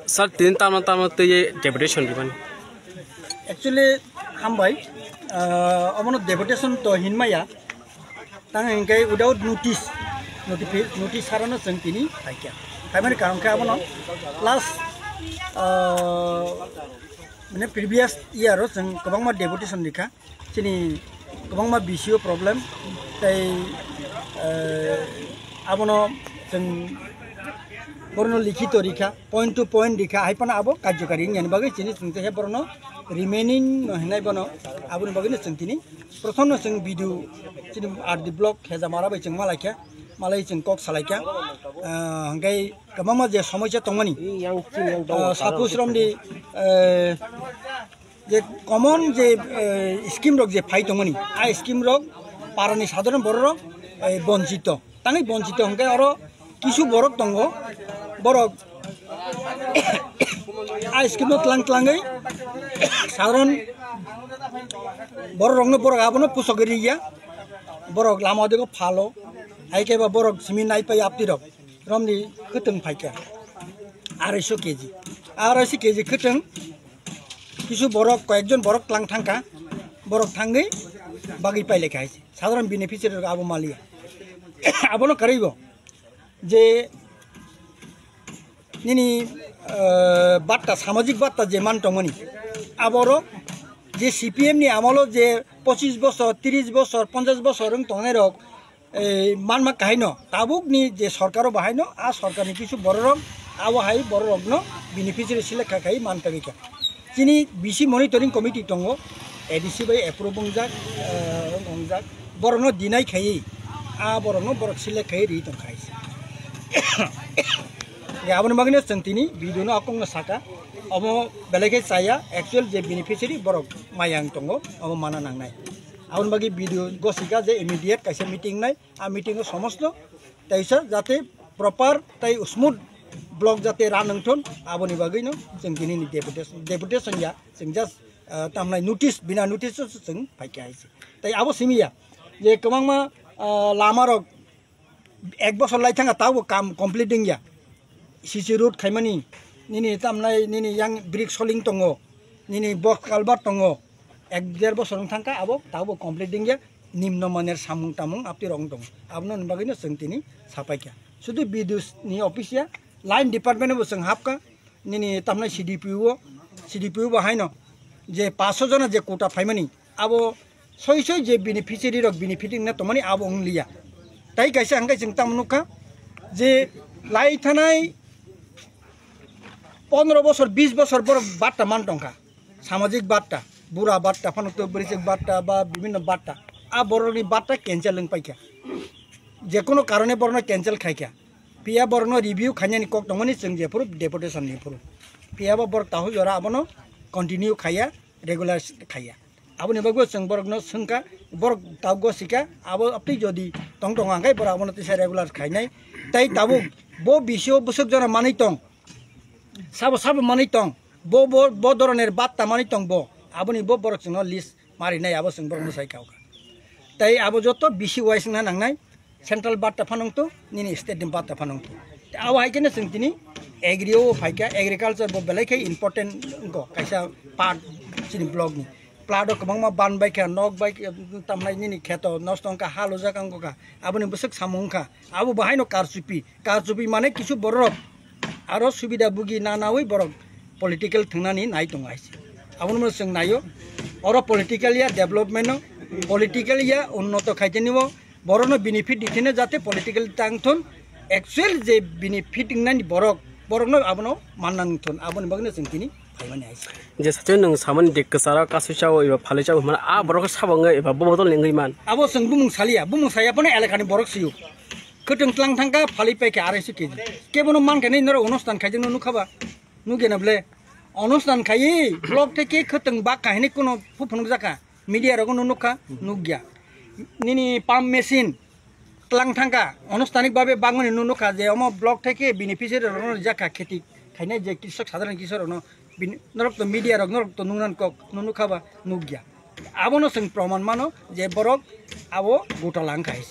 sir तीन ताम तो ये डेपुटेशन दिबान एक्चुअली हम भाई अमन डेपुटेशन तो हिनमाया तंग इनके विदाउट नोटिस सारानो जों तिनि फाइका प्राइमारी कारण के अमन लास्ट माने प्रिवियस इयर जों गोबां मा डेपुटेशन लिखा जोंनि गोबां मा बिसिओ प्रब्लेम ताई अमन जों बरनो लिखित रिखा पॉइंट टू पॉइंट रिखा हाइपना आबो कार्यकारी यानी बागै चिनि सुनते हे बरनो रिमेनिंग नहनाय बनो आबुनि बागैनो जोंतिनि प्रथमनो जों video Chini are the block हेजा माराबाय जों मालायखा मालाय जों कक सालायखा हंगाय गोबां जे समस्या दंमोनि सापोज रमदि जे कमन जे स्कीम रक जे फाइ दंमोनि आ स्कीम रक पारानि साधारण बर बंचित तांगै बंचित हंगाय आरो किसु बरक दंगो बरक आ स्कीम क्लांगै साधारण बर रंगनो बरक आबनो पुसगरिया बरक लामा देखो फालो आइकेबा बरक सिमिन नाइपाय आपतिरक रमनि खोथों फाइका 250 केजि 250 केजि खोथों किसु बरक कयेकजन बरक क्लां थांका बरक थांगै बागै पाइले खाइसे साधारण बेनिफिशियारि आबो मालिया आबनो करैबो जे निनी बार्ता सामाजिक बार्ता जे मानतमनि आबरो जे सीपीएम नि आमलो जे 25 बছর 30 বছর 50 বছর रंग तंगनाय रक मानमा काहिनो ताबुकनि जे सरकारो बाहायनो आ सरकारनि किछु बररक आबहाय बररकनो बेनिफिशियारि सिलेक्ट खाय मानताबिका जिनि बिसि मनिटरिं कमिटि दंगो एडिसि बाय एप्रुभ अंजाक बरनो दिनाय खायै आ बरनो बरक सिलेक्ट खायै रि दंखाय गाबोन बागैनो जोंतिनि भिडिअनो आकंनो साका अमो बेलेगे चाया एक्चुअल जे बेनिफिशियारि बरक मायां दंगो अमो माना नांनाय आउन बागै भिडिअ गसिका जे इमिडिएट कायसे मीटिंग नाय आ मीटिंग समस्त ताइसा जाते प्रॉपर ताइ स्मूथ ब्लॉक जाते रानंथन आबोनि बागैनो जोंतिनि डेपुटेशन या जों जस्ट तामनाय नोटिस बिना नोटिस जों फाइका आइसे ताइ आबो सिमिया जे गोबांमा लामा रक 1 বছর लाइथांगा ताबो काम कमप्लीटिंग या सीसी रोड खायमानि निनि तामनाय निनि यां ब्रिक सलिं दंगो निनि बक्स कालबार दंगो 1-1.5 বছর थांका आबो ताबो कमप्लीटिंग या निम्न मानेर सामुं तामुं आपति रंग दं आबनो बागैनो जोंतिनि सापायका शुद्ध विद्युत नि अफिसिया लाइन डिपार्टमेंट बो जों हाबका निनि तामनाय सीडीपीओ बाहायनो जे 500 जना जे कोटा फायमानि आबो सय जे बेनिफिशियारि रक बेनिफिटिंग ना तमानि आबो अंलिया ताई कैसे हंगाय जों तामनुका जे लाइथानाय 15 বছর 20 বছর बर बार्ता मान दंखा सामाजिक बार्ता बुरा बार्ता फानक्त बरिसे बार्ता बा विभिन्न बार्ता आ बरनि बार्ता कैंसिल लंग पाइका जेकोनो कारणे बरनो कैंसिल खाइका पिया बरनो रिव्यू खान्यानि कक दंमोनि जों जे प्रुफ डेपुटेशन नि प्रुफ पिया बा बर ताहु जरा आबनो कंटिन्यू खाया रेगुलर खाया आबो नेबागो जों बरनो सोंका बर तावगो सिका आबो अपि जदि तंग तंग आंगाय बर आबनो तिसा रेगुलर खायनाय ताई ताबो बो बिसिओ बुसक जरा मानै तंग साबो मानै तंग बो धरनेर बार्ता मानै तंग बो आबोनि बो बरक जों लिस्ट मारिनाय आबो जों बरनो साइकावका ताई आबो जतो बिसि वाइस ना नांनाय सेंट्रल बार्ता फानंतो निनि स्टेट बार्ता फानंतो आबो हाइकेनो जों तिनि एग्रिओ फाइका एग्रिकल्चर बो बेलेखे इम्पोर्टेंट गो कायसा पार्ट चिनि ब्लॉक नि प्लाडो गोबांमा बानबायखा नक बाइक तामनाय निनि खेतो नस्तंका हालो जाकांगोका आबोनि बुसक सामुंखा आबो बाहायनो कारचुपि माने किछु बरक आरो सुबिदा बुगि नानावै बरक पॉलिटिकल थंनानि नाय दंगाइसे आबोनो जों नायो और पॉलिटिकल या डेवलपमेंट पॉलिटिकल या उन्नत खायजेनिबो বরনো বেনিফিট দিতেনে যাতে পলিটিক্যাল টাংথন একচুয়াল যে বেনিফিট নানি বরকनो আবনো মাননাंथन আবন বাগনে जों তিনি फायमानि आइस जे सासे नों सामोन देख सारा कासुचाव एबा फालिचाव माने आ बरक साबाङो एबा बबदल लेंगैमान आबो जों बुमुं सालिया एलाकानि बरक सियु खोथों क्लां थांगा फालि पाइके 250 केजि केबनो मानखाने नर अनुष्ठान खाइजों नुखाबा नुगेनाब्ले अनुष्ठान खाइ ब्लक থেকে खोथों बा काहिनि कोनो फुफुनु जाका मीडिया रगो नुखा नुगिया निनि पाम्प मेसिन क्लां थांगा अनुष्ठानिक भाबे बांगनि नुखा जे अम ब्लक থেকে बेनिफिशियारि रगो जाका खेती खाइने जे कृषक साधारण कृषक नरक तो मीडिया रग नरक तो नुखाबा नुगिया आबोनो जों प्रमाण मानो जे बरक आबो गोटा लांखाइस